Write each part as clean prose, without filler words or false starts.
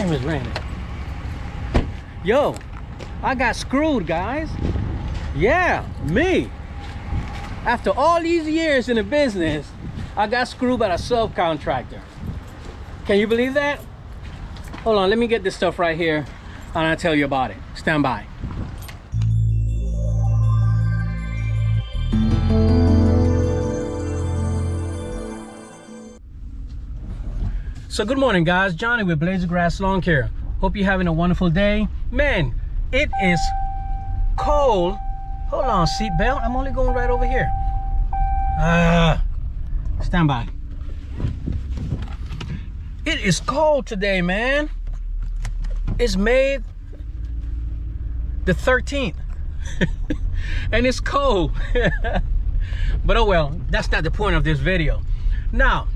Damn, it's raining. Yo, I got screwed, guys. Yeah, me. After all these years in the business, I got screwed by a subcontractor. Can you believe that? Hold on, let me get this stuff right here and I'll tell you about it. Stand by. So good morning, guys. Johnny with Blaze of Grass Lawn Care. Hope you're having a wonderful day. Man, it is cold. Hold on, seatbelt. I'm only going right over here. Stand by. It is cold today, man. It's May the 13th. And it's cold. But oh well, that's not the point of this video. Now,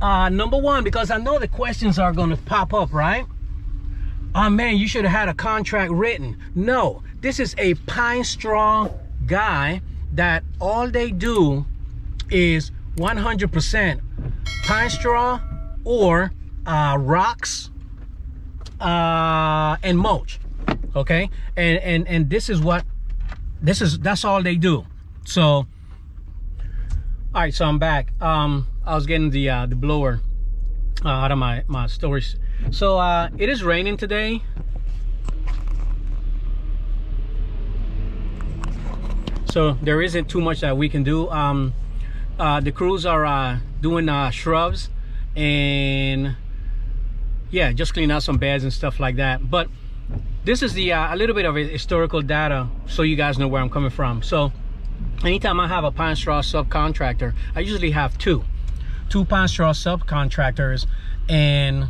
number one, because I know the questions are going to pop up, right? Oh man, you should have had a contract written. No, this is a pine straw guy that all they do is 100% pine straw or rocks and mulch. Okay, and this is what that's all they do. So all right, so I'm back. I was getting the blower out of my storage. So it is raining today. So there isn't too much that we can do. The crews are doing shrubs and yeah, just clean out some beds and stuff like that. But this is the a little bit of historical data so you guys know where I'm coming from. So anytime I have a pine straw subcontractor, I usually have two pine straw subcontractors, and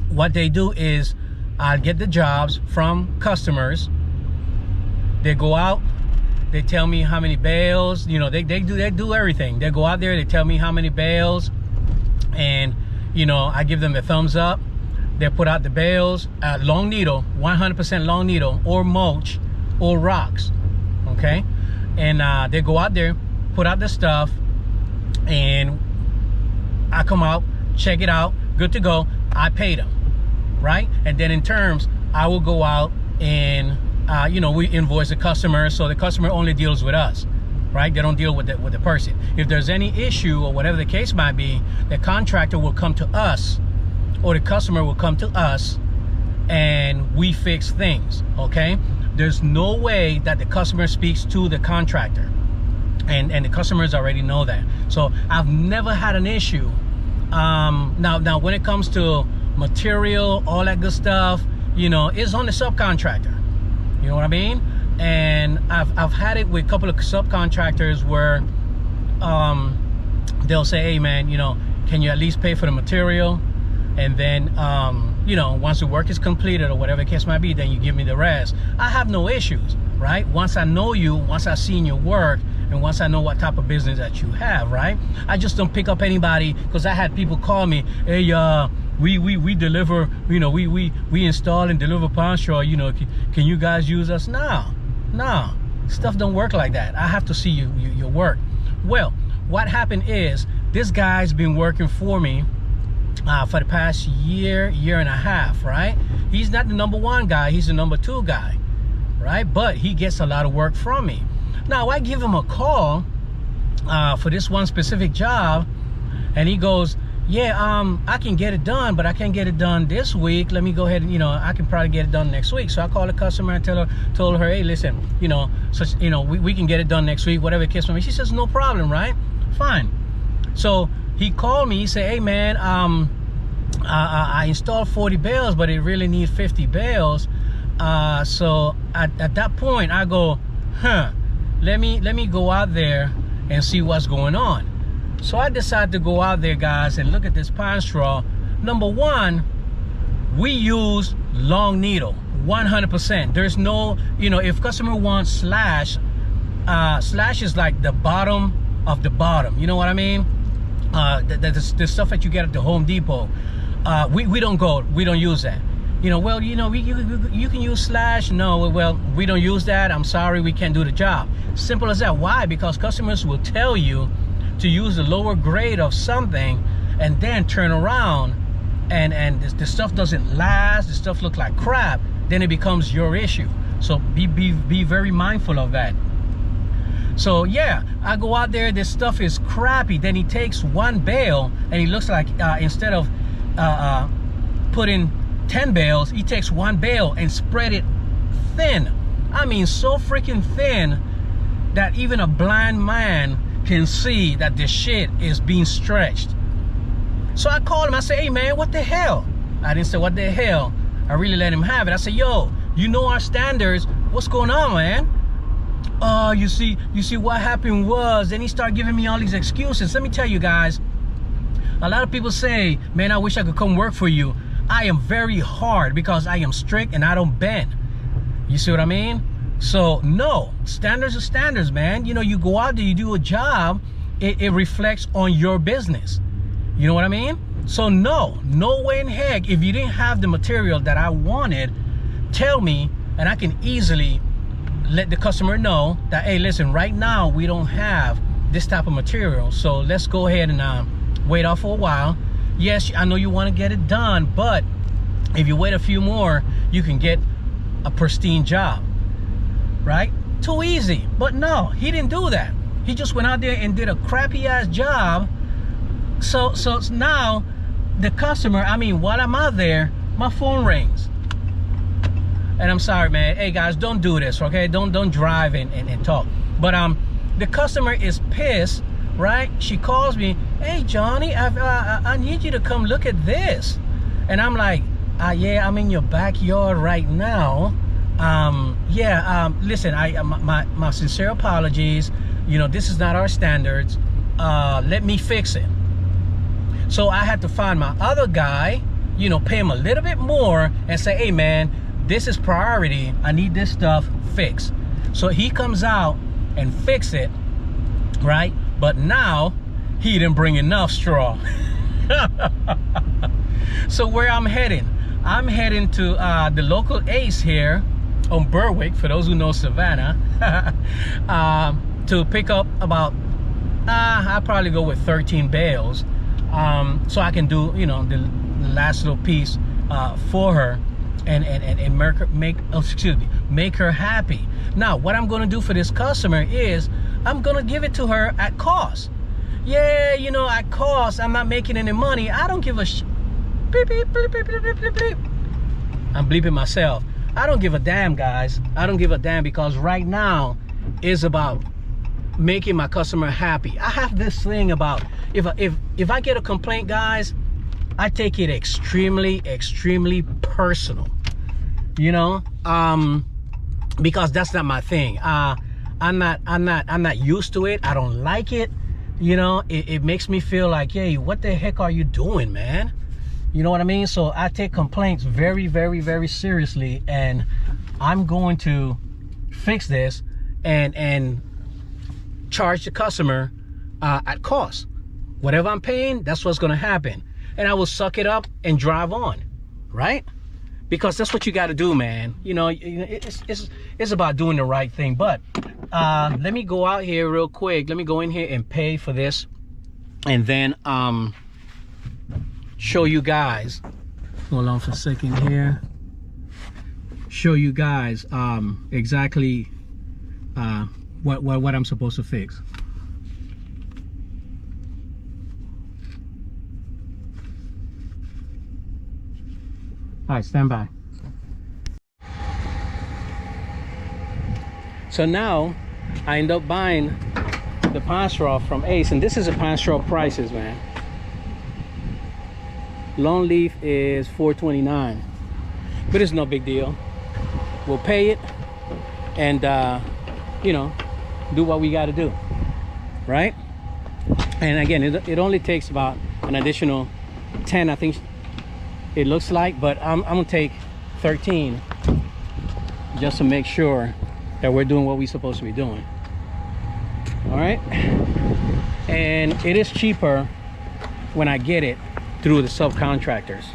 what they do is I'll get the jobs from customers. They go out, they tell me how many bales, you know, they do everything. They go out there, they tell me how many bales, and you know, I give them the thumbs up. They put out the bales, long needle, 100% long needle, or mulch, or rocks, okay? And they go out there, put out the stuff, and I come out, check it out, good to go. I pay them, right? And then in terms, I will go out and you know, we invoice the customer, so the customer only deals with us, right? They don't deal with the person. If there's any issue or whatever the case might be, the contractor will come to us, or the customer will come to us, and we fix things. Okay? There's no way that the customer speaks to the contractor, and the customers already know that. So I've never had an issue. Now when it comes to material, all that good stuff, you know, it's on the subcontractor. You know what I mean? And I've had it with a couple of subcontractors where they'll say, hey man, you know, can you at least pay for the material? And then you know, once the work is completed or whatever the case might be, then you give me the rest. I have no issues, right? Once I know you, once I've seen your work, and once I know what type of business that you have, right? I just don't pick up anybody, because I had people call me, hey, we deliver, you know, we install and deliver pine straw, you know, can you guys use us? No, stuff don't work like that. I have to see your work. Well, what happened is, this guy's been working for me for the past year and a half, right? He's not the number one guy, he's the number two guy, right? But he gets a lot of work from me. Now I give him a call for this one specific job, and he goes, yeah, I can get it done, but I can't get it done this week. Let me go ahead and, you know, I can probably get it done next week. So I called the customer and told her, hey, listen, you know, such, you know, we can get it done next week, whatever the case may be. She says, no problem, right? Fine. So he called me, he said, hey man, I installed 40 bales, but it really needs 50 bales. So at that point I go, let me go out there and see what's going on. So I decided to go out there, guys, and look at this pine straw. Number one, we use long needle, 100%. There's no, you know, if customer wants slash is like the bottom of the bottom. You know what I mean? The stuff that you get at the Home Depot. We don't use that. You know, well, you know, you can use slash. No, well, we don't use that. I'm sorry, we can't do the job. Simple as that. Why? Because customers will tell you to use the lower grade of something and then turn around and the stuff doesn't last, the stuff looks like crap, then it becomes your issue. So be very mindful of that. So yeah, I go out there, this stuff is crappy. Then he takes one bale and he looks like instead of putting 10 bales, he takes one bale and spread it thin. I mean, so freaking thin that even a blind man can see that this shit is being stretched. So I called him, I said, hey man, what the hell? I didn't say what the hell. I really let him have it. I said, yo, you know our standards. What's going on, man? Oh, you see what happened was, then he started giving me all these excuses. Let me tell you guys, a lot of people say, man, I wish I could come work for you. I am very hard because I am strict and I don't bend. You see what I mean? So no, standards are standards, man. You know, you go out there, you do a job, it reflects on your business. You know what I mean? So no way in heck, if you didn't have the material that I wanted, tell me, and I can easily let the customer know that, hey, listen, right now we don't have this type of material, so let's go ahead and wait off for a while. Yes, I know you want to get it done, but if you wait a few more, you can get a pristine job, right? Too easy. But no, he didn't do that. He just went out there and did a crappy ass job. So now the customer, I mean, while I'm out there, my phone rings. And I'm sorry, man. Hey guys, don't do this, okay? Don't drive and talk. But the customer is pissed, right? She calls me, hey Johnny, I need you to come look at this. And I'm like, yeah, I'm in your backyard right now. Listen, my sincere apologies. You know, this is not our standards. Let me fix it. So I had to find my other guy, you know, pay him a little bit more and say, hey man, this is priority. I need this stuff fixed. So he comes out and fix it, right? But now he didn't bring enough straw. So where I'm heading to the local Ace here on Berwick, for those who know Savannah, to pick up about, I'll probably go with 13 bales. So I can do, you know, the last little piece for her and make her happy. Now, what I'm going to do for this customer is I'm going to give it to her at cost. Yeah, you know, at cost, I'm not making any money. I don't give a beep, beep, beep, beep, beep, beep, beep. I'm bleeping myself. I don't give a damn, guys. I don't give a damn, because right now is about making my customer happy. I have this thing about if I get a complaint, guys, I take it extremely personal, you know, because that's not my thing. I'm not used to it. I don't like it. You know, it makes me feel like, hey, what the heck are you doing, man? You know what I mean? So I take complaints very seriously, and I'm going to fix this and charge the customer at cost. Whatever I'm paying, that's what's going to happen. And I will suck it up and drive on, right? Because that's what you got to do, man. You know, it's about doing the right thing. But let me go out here real quick. Let me go in here and pay for this, and then show you guys. Hold on for a second here. Show you guys exactly what I'm supposed to fix. All right, stand by. So now I end up buying the pine straw from Ace, and this is a pine straw prices, man. Long leaf is $4.29, but it's no big deal. We'll pay it and you know, do what we got to do, right? And again, it only takes about an additional 10, I think it looks like, but I'm gonna take 13 just to make sure that we're doing what we're supposed to be doing. All right, and it is cheaper when I get it through the subcontractors.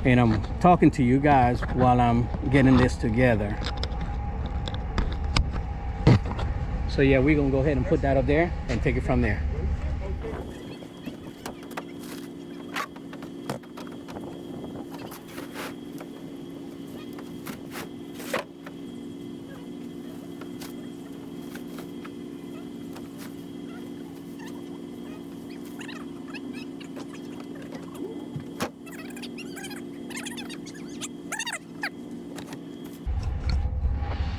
And I'm talking to you guys while I'm getting this together. So yeah, we're gonna go ahead and put that up there and take it from there.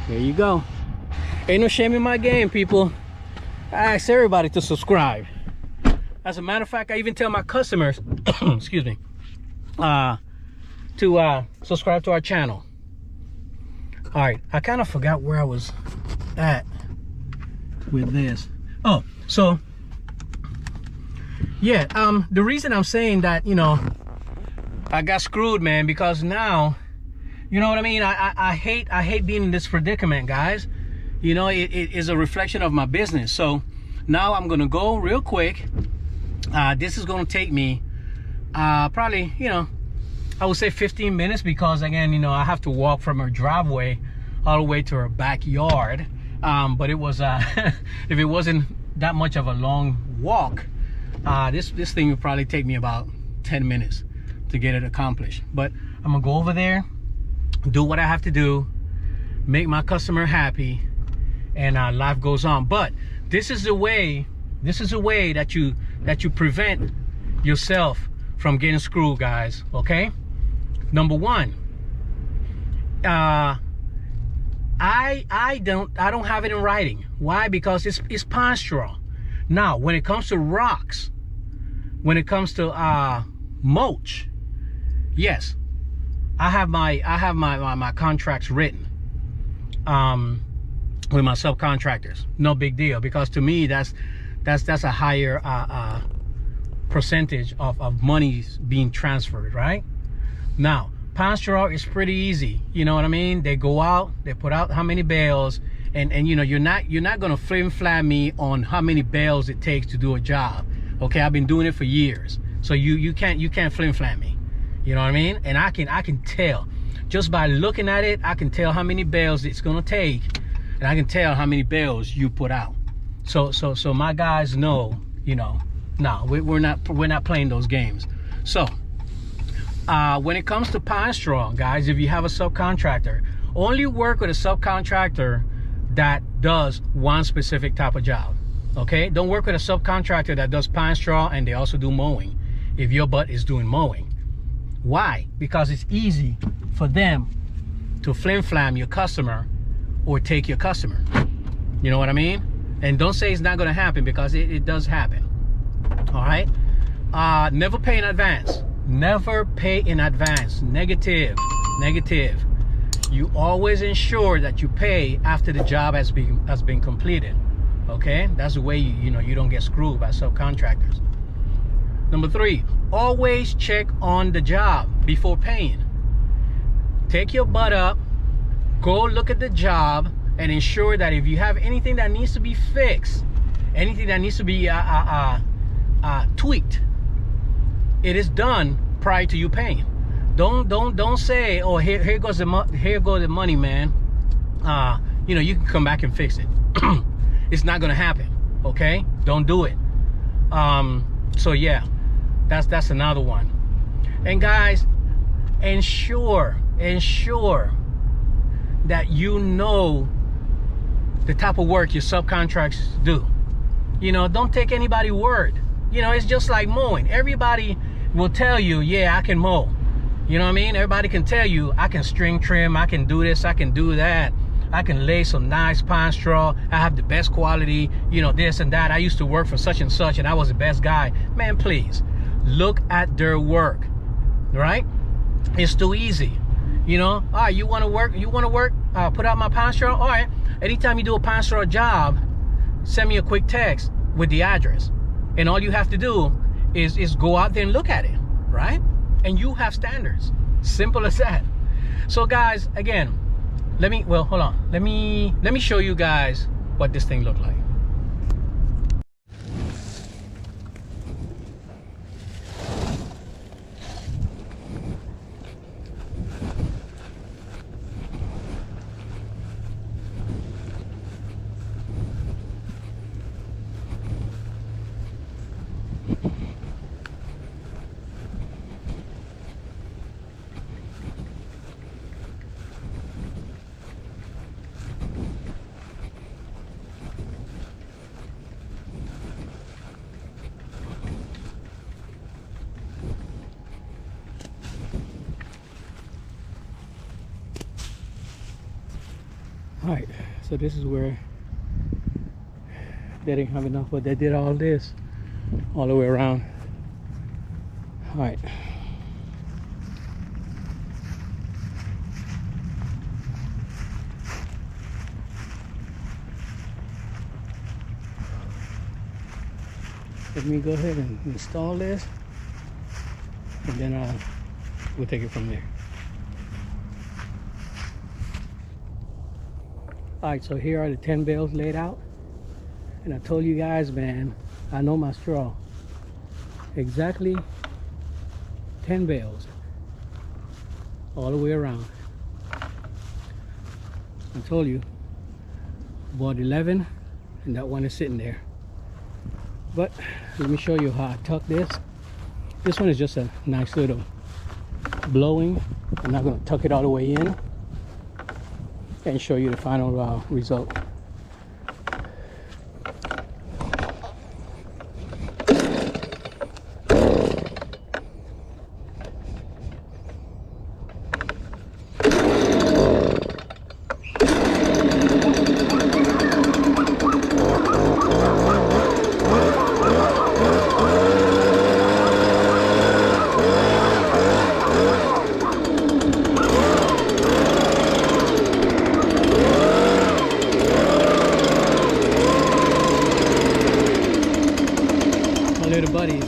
There you go. Ain't no shame in my game, people. I ask everybody to subscribe. As a matter of fact, I even tell my customers, excuse me, to subscribe to our channel. All right, I kind of forgot where I was at with this. Oh, so yeah, the reason I'm saying that, you know, I got screwed, man, because now, you know what I mean? I hate being in this predicament, guys. You know, it is a reflection of my business. So now I'm gonna go real quick. This is gonna take me probably, you know, I would say 15 minutes, because again, you know, I have to walk from her driveway all the way to her backyard. But it was if it wasn't that much of a long walk, this thing would probably take me about 10 minutes to get it accomplished. But I'm gonna go over there, do what I have to do, make my customer happy, and life goes on. But this is the way that you prevent yourself from getting screwed, guys. Okay, number one, I don't have it in writing. Why? Because it's pine straw. Now when it comes to rocks, when it comes to mulch, yes, I have my contracts written with my subcontractors. No big deal, because to me that's a higher percentage of monies being transferred, right? Now pine straw is pretty easy, you know what I mean? They go out, they put out how many bales, and you know, you're not gonna flim flam me on how many bales it takes to do a job. Okay, I've been doing it for years, so you can't flim flam me, you know what I mean? And I can tell just by looking at it. I can tell how many bales it's gonna take, and I can tell how many bales you put out. So my guys know, you know, no, we're not playing those games. So when it comes to pine straw, guys, if you have a subcontractor, only work with a subcontractor that does one specific type of job. Okay, don't work with a subcontractor that does pine straw and they also do mowing, if your butt is doing mowing. Why? Because it's easy for them to flim flam your customer or take your customer. You know what I mean? And don't say it's not going to happen, because it does happen. All right, never pay in advance. Never pay in advance. Negative. You always ensure that you pay after the job has been completed. Okay, that's the way you know you don't get screwed by subcontractors. Number 3, always check on the job before paying. Take your butt up, go look at the job, and ensure that if you have anything that needs to be fixed, anything that needs to be tweaked, it is done prior to you paying. Don't say, oh, here goes the money, man. You know, you can come back and fix it. It's not gonna happen. Okay, don't do it. So yeah, that's another one. And guys, ensure that you know the type of work your subcontractors do. You know, don't take anybody's word. You know, it's just like mowing. Everybody will tell you, yeah, I can mow. You know what I mean? Everybody can tell you, I can string trim, I can do this, I can do that. I can lay some nice pine straw. I have the best quality, you know, this and that. I used to work for such and such, and I was the best guy. Man, please, look at their work, right? It's too easy. You know, all right, you want to work, put out my pine straw? All right, anytime you do a pine straw job, send me a quick text with the address. And all you have to do is go out there and look at it, right? And you have standards. Simple as that. So guys, again, hold on. Let me show you guys what this thing looked like. All right, so this is where they didn't have enough, but they did all this all the way around. All right. Let me go ahead and install this, and then we'll take it from there. All right, so here are the 10 bales laid out, and I told you guys, man, I know my straw. Exactly 10 bales all the way around. I told you, bought 11, and that one is sitting there. But let me show you how I tuck this. This one is just a nice little blowing. I'm not going to tuck it all the way in and show you the final result. Little buddies.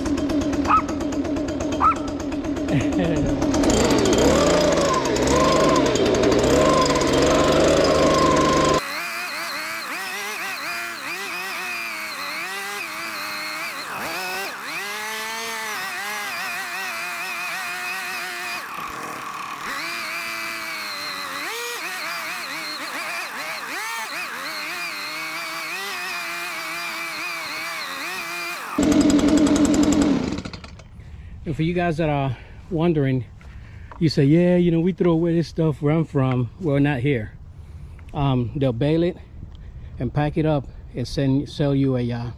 And for you guys that are wondering, you say, yeah, you know, we throw away this stuff where I'm from. Well, not here. They'll bale it and pack it up and sell you a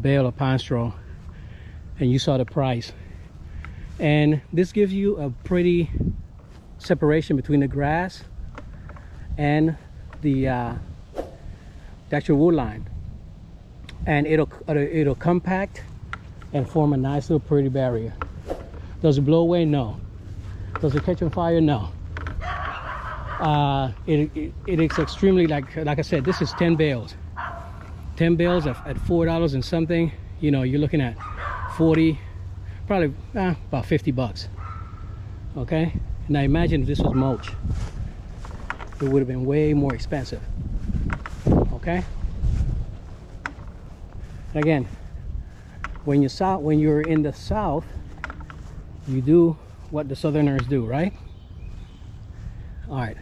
bale of pine straw, and you saw the price. And this gives you a pretty separation between the grass and the actual wood line, and it'll compact and form a nice little pretty barrier. Does it blow away? No. Does it catch on fire? No. It is extremely, like I said, this is 10 bales. 10 bales at $4 and something. You know, you're looking at 40, probably about 50 bucks. Okay. Now imagine if this was mulch. It would have been way more expensive. Okay. And again, when you're in the South, you do what the Southerners do, right? All right.